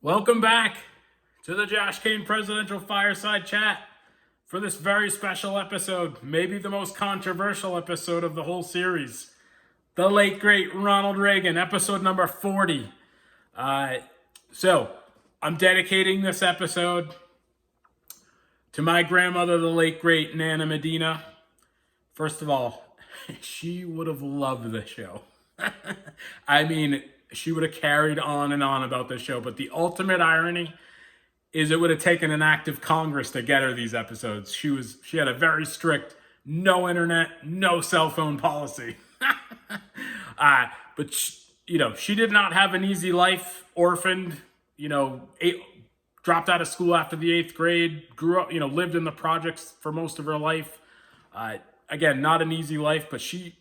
Welcome back to the Josh Kane Presidential Fireside Chat for this very special episode, maybe the most controversial episode of the whole series. The late, great Ronald Reagan, episode number 40. So, I'm dedicating this episode to my grandmother, the late, great Nana Medina. First of all, she would have loved this show. I mean, she would have carried on and on about this show, but the ultimate irony is it would have taken an act of Congress to get her these episodes. She had a very strict no internet, no cell phone policy. But she did not have an easy life, orphaned, dropped out of school after the 8th grade, grew up, lived in the projects for most of her life. Again, not an easy life, but she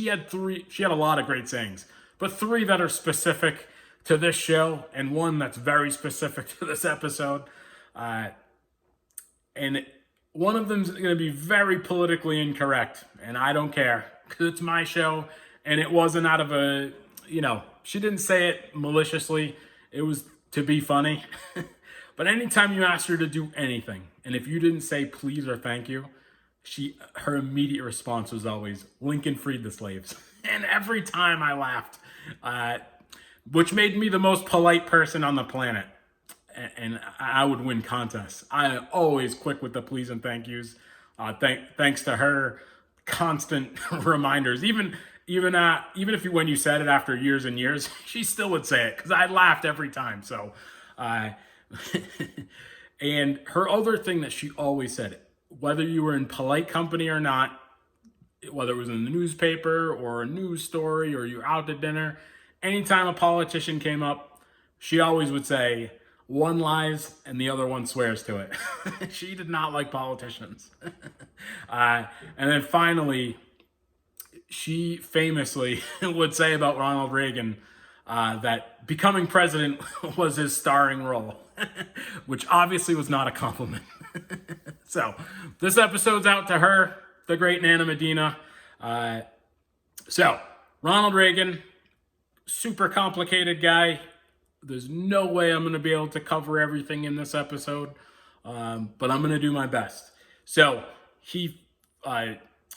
had a lot of great sayings, but 3 that are specific to this show and one that's very specific to this episode. And one of them is going to be very politically incorrect, and I don't care because it's my show, and it wasn't out of she didn't say it maliciously. It was to be funny. But anytime you asked her to do anything, and if you didn't say please or thank you, her immediate response was always, Lincoln freed the slaves. And every time I laughed, which made me the most polite person on the planet. And I would win contests. I am always quick with the please and thank yous. Thanks to her constant reminders. Even if when you said it after years and years, she still would say it because I laughed every time. So, and her other thing that she always said, whether you were in polite company or not, whether it was in the newspaper or a news story or you're out to dinner, anytime a politician came up, she always would say, one lies and the other one swears to it. She did not like politicians. And then finally, she famously would say about Ronald Reagan that becoming president was his starring role, which obviously was not a compliment. So this episode's out to her, the great Nana Medina. So Ronald Reagan, super complicated guy. There's no way I'm going to be able to cover everything in this episode, but I'm going to do my best. So his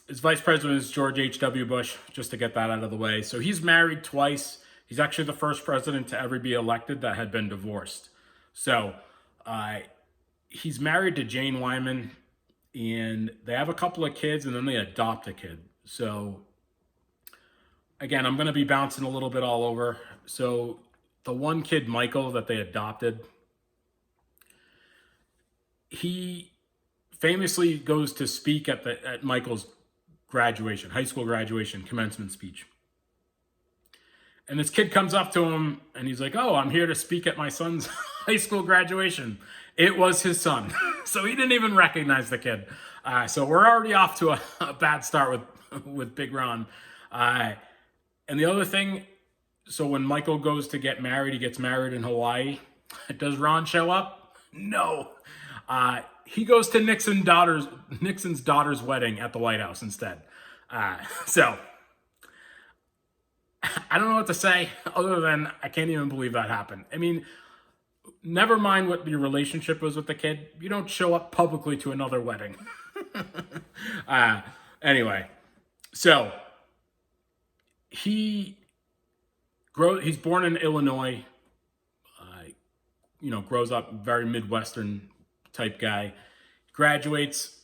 vice president is George H.W. Bush, just to get that out of the way. So he's married twice. He's actually the first president to ever be elected that had been divorced. So he's married to Jane Wyman, and they have a couple of kids, and then they adopt a kid. So again, I'm going to be bouncing a little bit all over. So the one kid, Michael, that they adopted, he famously goes to speak at Michael's graduation, high school graduation, commencement speech. And this kid comes up to him and he's like, "Oh, I'm here to speak at my son's high school graduation." It was his son. So he didn't even recognize the kid. So we're already off to a bad start with Big Ron. And the other thing, so when Michael goes to get married, he gets married in Hawaii. Does Ron show up? No. He goes to Nixon's daughter's wedding at the White House instead. So I don't know what to say other than I can't even believe that happened. I mean, never mind what your relationship was with the kid. You don't show up publicly to another wedding. Anyway, so he's born in Illinois, grows up very Midwestern type guy, graduates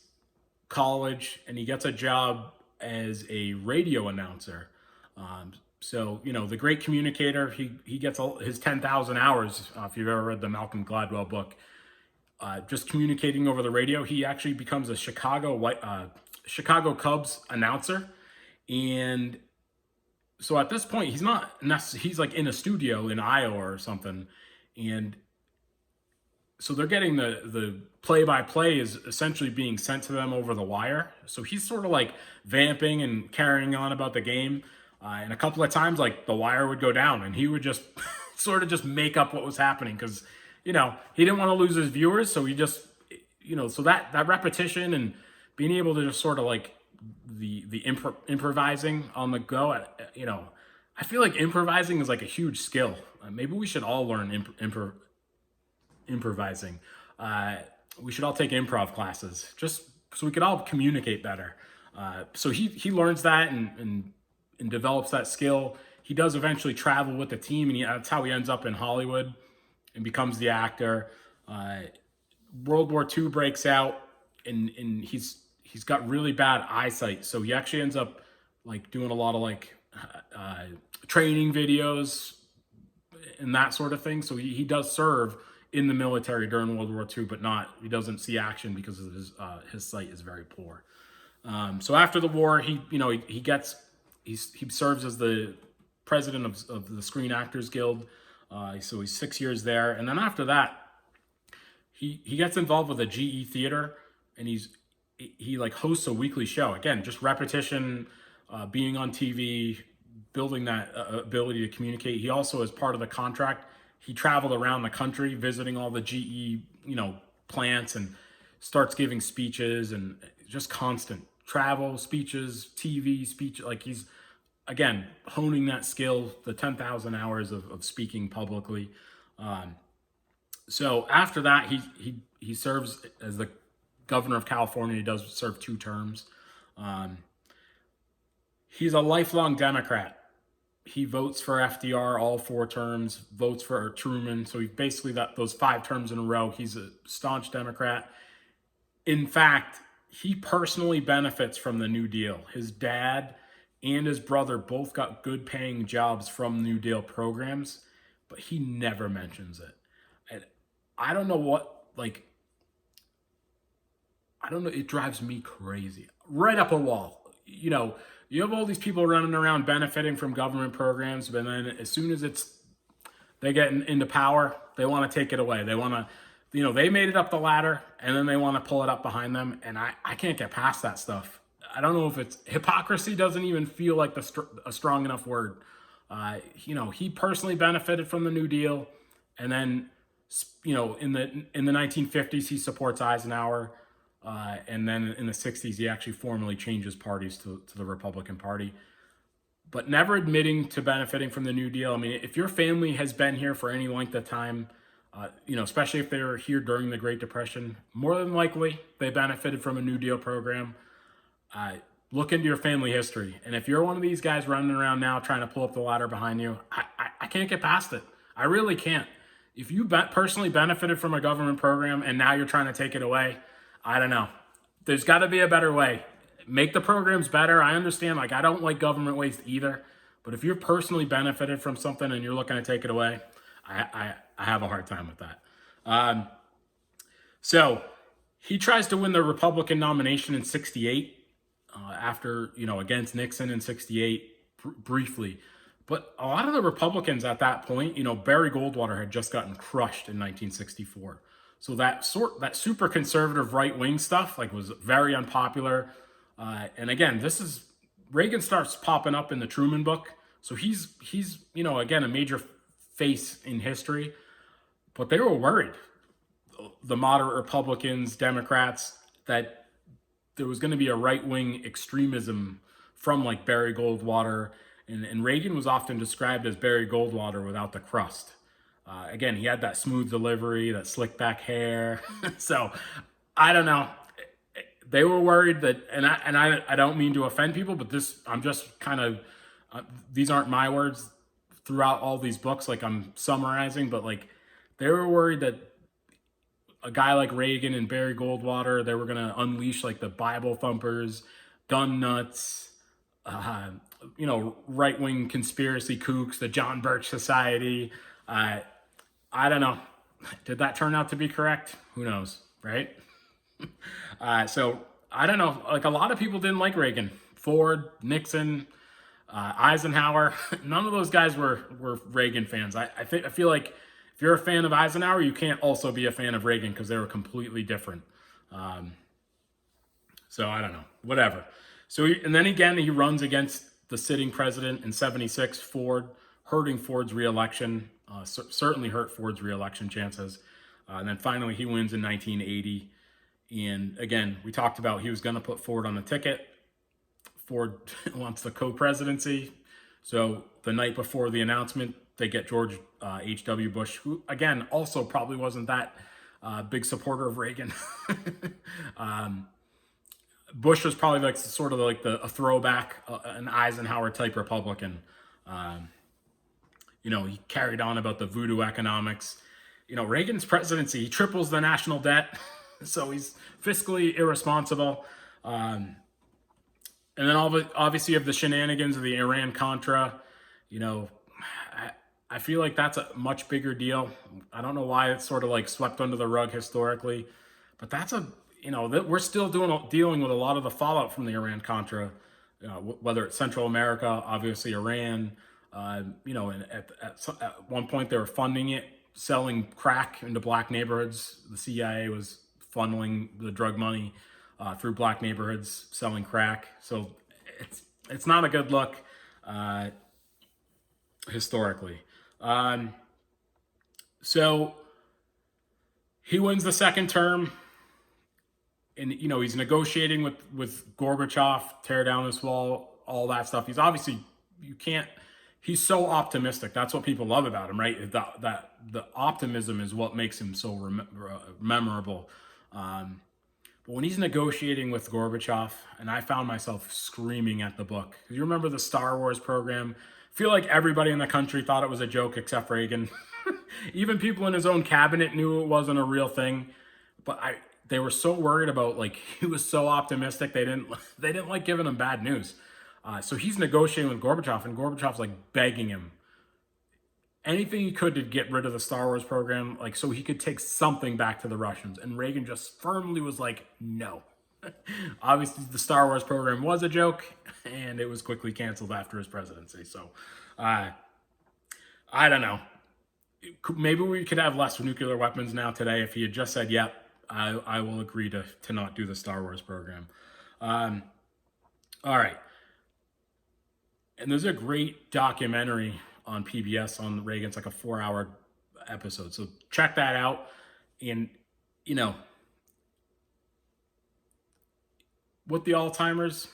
college, and he gets a job as a radio announcer. So, the great communicator, he gets his 10,000 hours, if you've ever read the Malcolm Gladwell book, just communicating over the radio. He actually becomes a Chicago Cubs announcer. And so at this point, he's like in a studio in Iowa or something. And so they're getting the play-by-play is essentially being sent to them over the wire. So he's sort of like vamping and carrying on about the game. And a couple of times, like, the wire would go down and he would just sort of just make up what was happening because, he didn't want to lose his viewers. So he just, so that repetition and being able to just sort of like the improvising on the go, I feel like improvising is like a huge skill. Maybe we should all learn improvising. We should all take improv classes just so we could all communicate better. So he learns that and develops that skill. He does eventually travel with the team, and that's how he ends up in Hollywood and becomes the actor. World War II breaks out, and he's got really bad eyesight, so he actually ends up like doing a lot of like training videos and that sort of thing. So he does serve in the military during World War II, but he doesn't see action because of his sight is very poor. So after the war, he serves as the president of the Screen Actors Guild. So he's 6 years there, and then after that, he gets involved with a GE theater, and he like hosts a weekly show. Again, just repetition, being on TV, building that ability to communicate. He also, as part of the contract, he traveled around the country visiting all the GE, plants, and starts giving speeches, and just constant travel, speeches, TV, speech. Like he's, again, honing that skill, the 10,000 hours of speaking publicly. So after that, he serves as the governor of California. He does serve 2 terms. He's a lifelong Democrat. He votes for FDR all 4 terms, votes for Truman. So he basically got those 5 terms in a row. He's a staunch Democrat. In fact, he personally benefits from the New Deal. His dad and his brother both got good paying jobs from New Deal programs, but he never mentions it. And I don't know what, it drives me crazy. Right up a wall. You have all these people running around benefiting from government programs, but then as soon as they get into power, they want to take it away. They want to, they made it up the ladder, and then they want to pull it up behind them. And I can't get past that stuff. I don't know if it's hypocrisy, doesn't even feel like a strong enough word. He personally benefited from the New Deal. And then, in the 1950s, he supports Eisenhower. And then in the 60s, he actually formally changes parties to the Republican Party, but never admitting to benefiting from the New Deal. I mean, if your family has been here for any length of time, especially if they were here during the Great Depression, more than likely they benefited from a New Deal program. Look into your family history. And if you're one of these guys running around now trying to pull up the ladder behind you, I can't get past it. I really can't. If you personally benefited from a government program and now you're trying to take it away, I don't know. There's got to be a better way. Make the programs better. I understand, I don't like government waste either. But if you're personally benefited from something and you're looking to take it away, I have a hard time with that. So he tries to win the Republican nomination in 68 after, against Nixon in 68 briefly. But a lot of the Republicans at that point, Barry Goldwater had just gotten crushed in 1964. So that super conservative right-wing stuff was very unpopular. And again, Reagan starts popping up in the Truman book. So he's again, a major face in history. But they were worried, the moderate Republicans, Democrats, that there was going to be a right-wing extremism from Barry Goldwater. And Reagan was often described as Barry Goldwater without the crust. Again, he had that smooth delivery, that slick back hair. So I don't know. They were worried that, and I don't mean to offend people, but I'm just kind of, these aren't my words throughout all these books. I'm summarizing, but they were worried that a guy like Reagan and Barry Goldwater, they were going to unleash the Bible thumpers, gun nuts, right-wing conspiracy kooks, the John Birch Society. I don't know. Did that turn out to be correct? Who knows, right? So I don't know. A lot of people didn't like Reagan. Ford, Nixon, Eisenhower. None of those guys were Reagan fans. I feel like if you're a fan of Eisenhower, you can't also be a fan of Reagan because they were completely different. So I don't know. Whatever. So and then again, he runs against the sitting president in 76, Ford, hurting Ford's reelection. Certainly hurt Ford's reelection chances. And then finally he wins in 1980. And again, we talked about he was going to put Ford on the ticket. Ford wants the co-presidency. So the night before the announcement, they get George H.W. Bush, who, again, also probably wasn't that big supporter of Reagan. Bush was probably like sort of like a throwback, an Eisenhower type Republican. He carried on about the voodoo economics. Reagan's presidency, he triples the national debt, so he's fiscally irresponsible. And then obviously you have the shenanigans of the Iran-Contra. I feel like that's a much bigger deal. I don't know why it's sort of like swept under the rug historically, but that's we're still dealing with a lot of the fallout from the Iran-Contra, whether it's Central America, obviously Iran. And at one point they were funding it, selling crack into black neighborhoods. The CIA was funneling the drug money through black neighborhoods, selling crack. So it's not a good look historically. So he wins the second term. And, he's negotiating with Gorbachev, tear down this wall, all that stuff. He's obviously, he's so optimistic. That's what people love about him, right? That the optimism is what makes him so memorable. But when he's negotiating with Gorbachev, and I found myself screaming at the book. Because you remember the Star Wars program? I feel like everybody in the country thought it was a joke except Reagan. Even people in his own cabinet knew it wasn't a real thing. But they were so worried about, like, he was so optimistic, they didn't like giving him bad news. So he's negotiating with Gorbachev, and Gorbachev's like begging him anything he could to get rid of the Star Wars program, like so he could take something back to the Russians. And Reagan just firmly was like, no. Obviously, the Star Wars program was a joke, and it was quickly canceled after his presidency. So, I don't know. Maybe we could have less nuclear weapons now today if he had just said, yep. I will agree to not do the Star Wars program. All right. And there's a great documentary on PBS on Reagan. It's like a 4-hour episode. So check that out. And, with the Alzheimer's,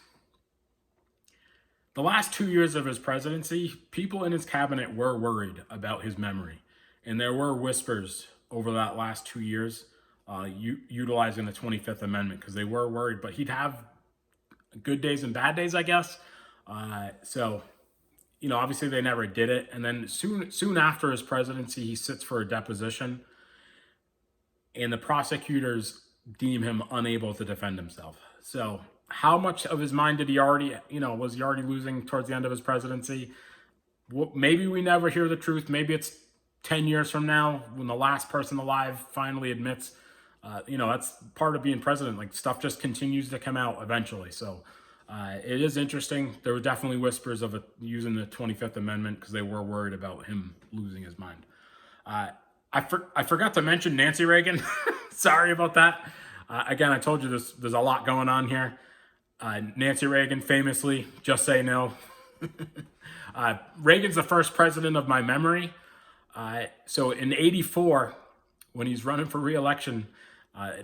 the last 2 years of his presidency, people in his cabinet were worried about his memory. And there were whispers over that last 2 years utilizing the 25th Amendment because they were worried, but he'd have good days and bad days, I guess. So, obviously they never did it. And then soon after his presidency, he sits for a deposition, and the prosecutors deem him unable to defend himself. So how much of his mind did he already, was he already losing towards the end of his presidency? Well, maybe we never hear the truth. Maybe it's 10 years from now when the last person alive finally admits, that's part of being president. Like, stuff just continues to come out eventually. So it is interesting. There were definitely whispers of using the 25th Amendment because they were worried about him losing his mind. I forgot to mention Nancy Reagan. Sorry about that. Again, I told you there's a lot going on here. Nancy Reagan famously, just say no. Reagan's the first president of my memory. So in '84, when he's running for re-election,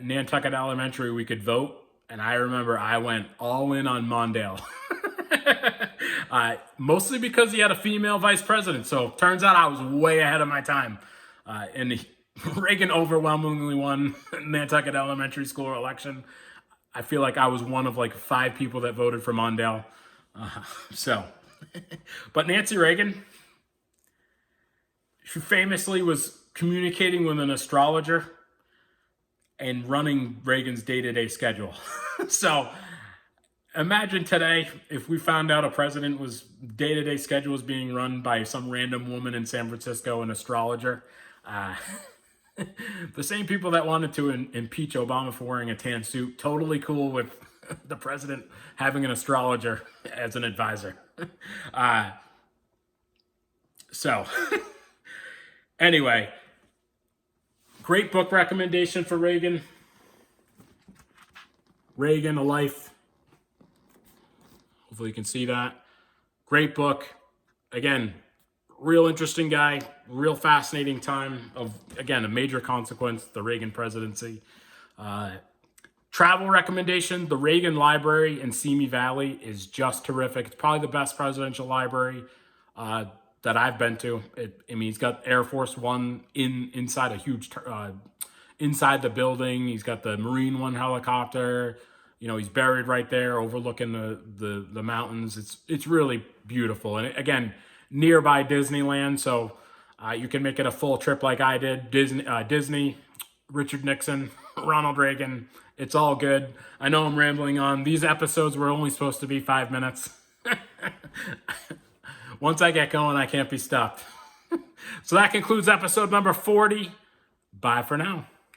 Nantucket Elementary, we could vote. And I remember I went all in on Mondale. Mostly because he had a female vice president. So turns out I was way ahead of my time. And Reagan overwhelmingly won Nantucket Elementary School election. I feel like I was one of like 5 people that voted for Mondale. But Nancy Reagan, she famously was communicating with an astrologer and running Reagan's day-to-day schedule. So imagine today if we found out a president was day-to-day schedule was being run by some random woman in San Francisco, an astrologer. The same people that wanted to impeach Obama for wearing a tan suit, totally cool with the president having an astrologer as an advisor. Anyway, great book recommendation for Reagan. Reagan, A Life. Hopefully you can see that. Great book. Again, real interesting guy, real fascinating time of, again, a major consequence, the Reagan presidency. Travel recommendation, the Reagan Library in Simi Valley is just terrific. It's probably the best presidential library that I've been to. He's got Air Force One inside a huge inside the building. He's got the Marine One helicopter. He's buried right there, overlooking the mountains. It's really beautiful, and again, nearby Disneyland, so you can make it a full trip like I did. Disney, Richard Nixon, Ronald Reagan. It's all good. I know I'm rambling on. These episodes were only supposed to be 5 minutes. Once I get going, I can't be stopped. So that concludes episode number 40. Bye for now.